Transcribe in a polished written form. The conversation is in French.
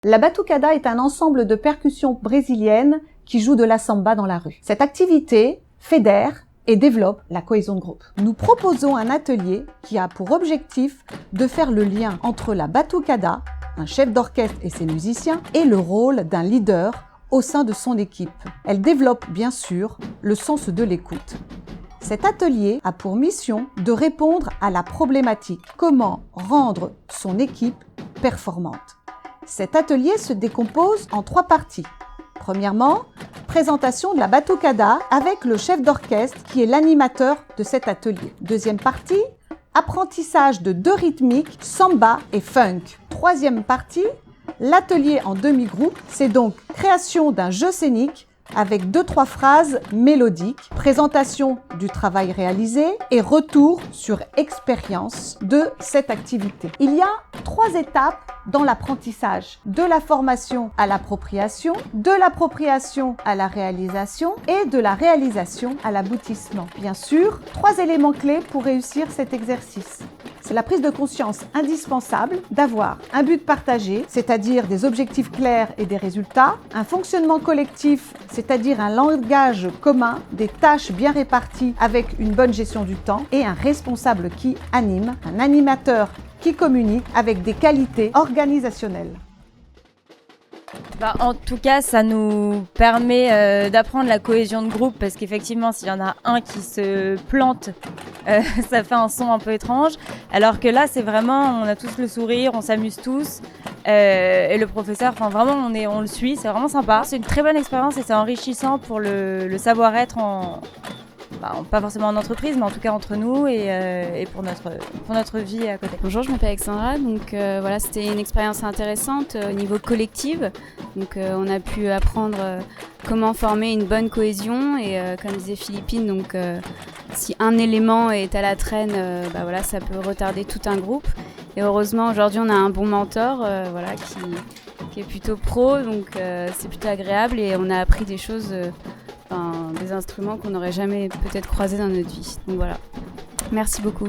La batucada est un ensemble de percussions brésiliennes qui jouent de la samba dans la rue. Cette activité fédère et développe la cohésion de groupe. Nous proposons un atelier qui a pour objectif de faire le lien entre la batucada, un chef d'orchestre et ses musiciens, et le rôle d'un leader au sein de son équipe. Elle développe bien sûr le sens de l'écoute. Cet atelier a pour mission de répondre à la problématique « Comment rendre son équipe performante ?» Cet atelier se décompose en 3 parties. Premièrement, présentation de la batucada avec le chef d'orchestre qui est l'animateur de cet atelier. Deuxième partie, apprentissage de 2 rythmiques, samba et funk. Troisième partie, l'atelier en demi-groupe, c'est donc création d'un jeu scénique avec 2-3 phrases mélodiques, présentation du travail réalisé et retour sur expérience de cette activité. Il y a 3 étapes dans l'apprentissage, de la formation à l'appropriation, de l'appropriation à la réalisation et de la réalisation à l'aboutissement. Bien sûr, 3 éléments clés pour réussir cet exercice. C'est la prise de conscience indispensable d'avoir un but partagé, c'est-à-dire des objectifs clairs et des résultats, un fonctionnement collectif, c'est-à-dire un langage commun, des tâches bien réparties avec une bonne gestion du temps et un responsable qui anime, un animateur qui communique avec des qualités organisationnelles. En tout cas, ça nous permet d'apprendre la cohésion de groupe parce qu'effectivement, s'il y en a un qui se plante, ça fait un son un peu étrange. Alors que là, c'est vraiment, on a tous le sourire, on s'amuse tous. Et le professeur, vraiment, on le suit, c'est vraiment sympa. C'est une très bonne expérience et c'est enrichissant pour le savoir-être pas forcément en entreprise, mais en tout cas entre nous et pour notre vie à côté. Bonjour, je m'appelle Alexandra. Donc voilà, c'était une expérience intéressante au niveau collectif. Donc on a pu apprendre comment former une bonne cohésion et comme disait Philippine, donc si un élément est à la traîne, voilà, ça peut retarder tout un groupe. Et heureusement aujourd'hui on a un bon mentor, voilà, qui est plutôt pro, donc c'est plutôt agréable et on a appris des choses. Des instruments qu'on n'aurait jamais peut-être croisés dans notre vie. Donc voilà, merci beaucoup.